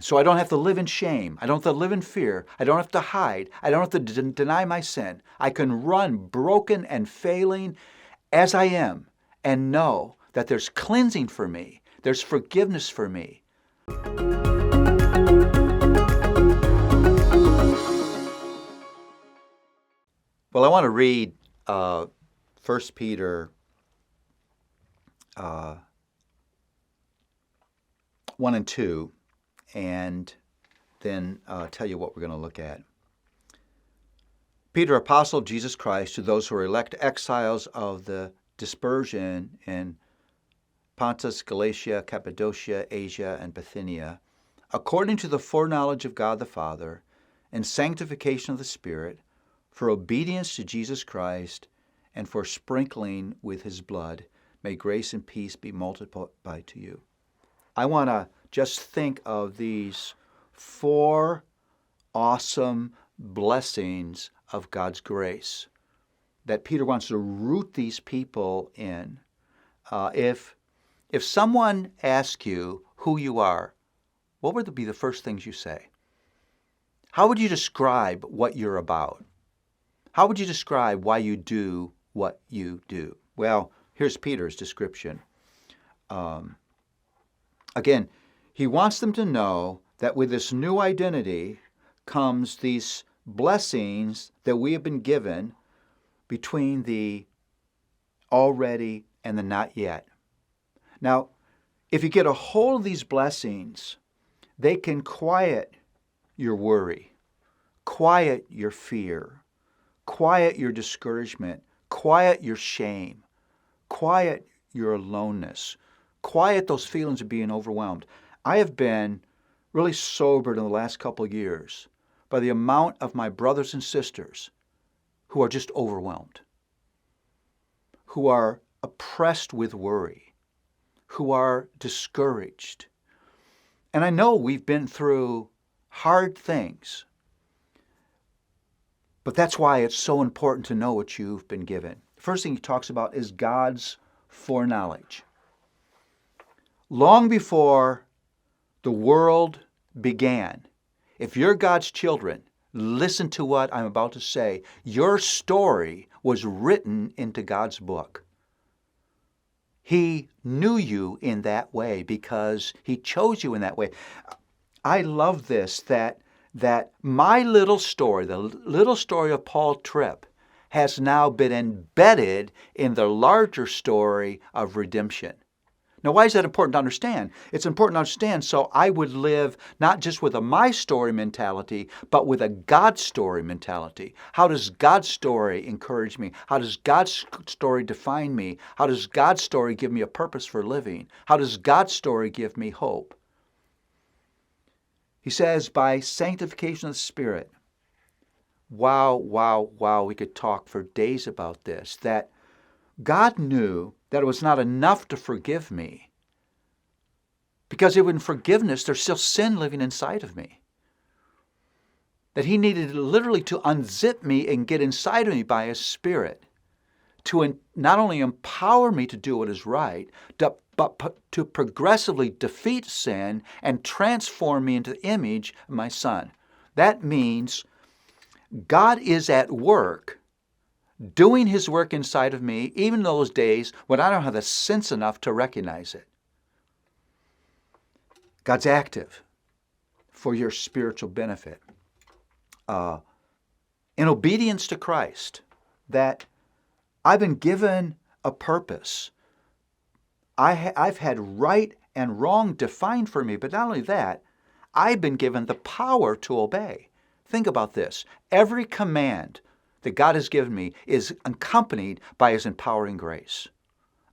So I don't have to live in shame. I don't have to live in fear. I don't have to hide. I don't have to deny my sin. I can run broken and failing as I am and know that there's cleansing for me. There's forgiveness for me. Well, I want to read 1 Peter 1 and 2, and then tell you what we're going to look at. Peter, apostle of Jesus Christ, to those who are elect exiles of the dispersion in Pontus, Galatia, Cappadocia, Asia, and Bithynia, according to the foreknowledge of God the Father, and sanctification of the Spirit, for obedience to Jesus Christ, and for sprinkling with his blood, may grace and peace be multiplied to you. I want to just think of these 4 awesome blessings of God's grace that Peter wants to root these people in. If someone asks you who you are, what would be the first things you say? How would you describe what you're about? How would you describe why you do what you do? Well, here's Peter's description. Again, he wants them to know that with this new identity comes these blessings that we have been given between the already and the not yet. Now, if you get a hold of these blessings, they can quiet your worry, quiet your fear, quiet your discouragement, quiet your shame, quiet your aloneness, quiet those feelings of being overwhelmed. I have been really sobered in the last couple of years by the amount of my brothers and sisters who are just overwhelmed, who are oppressed with worry, who are discouraged. And I know we've been through hard things, but that's why it's so important to know what you've been given. The first thing he talks about is God's foreknowledge. Long before the world began, if you're God's children, listen to what I'm about to say. Your story was written into God's book. He knew you in that way because he chose you in that way. I love this, that my little story, the little story of Paul Tripp, has now been embedded in the larger story of redemption. Now, why is that important to understand? It's important to understand so I would live not just with a my story mentality, but with a God story mentality. How does God's story encourage me? How does God's story define me? How does God's story give me a purpose for living? How does God's story give me hope? He says, by sanctification of the Spirit. Wow, we could talk for days about this, that God knew that it was not enough to forgive me, because even in forgiveness, there's still sin living inside of me. That he needed literally to unzip me and get inside of me by his Spirit, to not only empower me to do what is right, but to progressively defeat sin and transform me into the image of my Son. That means God is at work, doing his work inside of me, even those days when I don't have the sense enough to recognize it. God's active for your spiritual benefit. In obedience to Christ, that I've been given a purpose. I've had right and wrong defined for me, but not only that, I've been given the power to obey. Think about this. Every command that God has given me is accompanied by his empowering grace.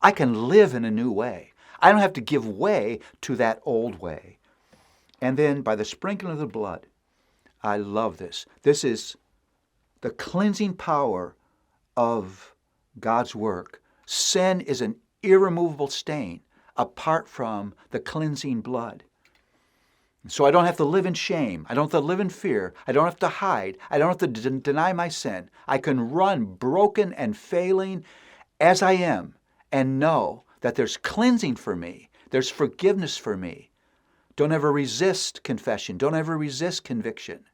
I can live in a new way. I don't have to give way to that old way. And then by the sprinkling of the blood, I love this. This is the cleansing power of God's work. Sin is an irremovable stain apart from the cleansing blood. So I don't have to live in shame. I don't have to live in fear. I don't have to hide. I don't have to deny my sin. I can run broken and failing as I am and know that there's cleansing for me. There's forgiveness for me Don't ever resist confession. Don't ever resist conviction.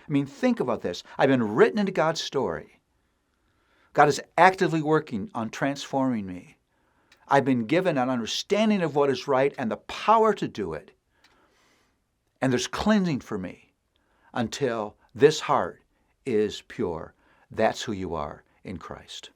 I mean, think about this. I've been written into God's story. God is actively working on transforming me. I've been given an understanding of what is right and the power to do it. And there's cleansing for me until this heart is pure. That's who you are in Christ.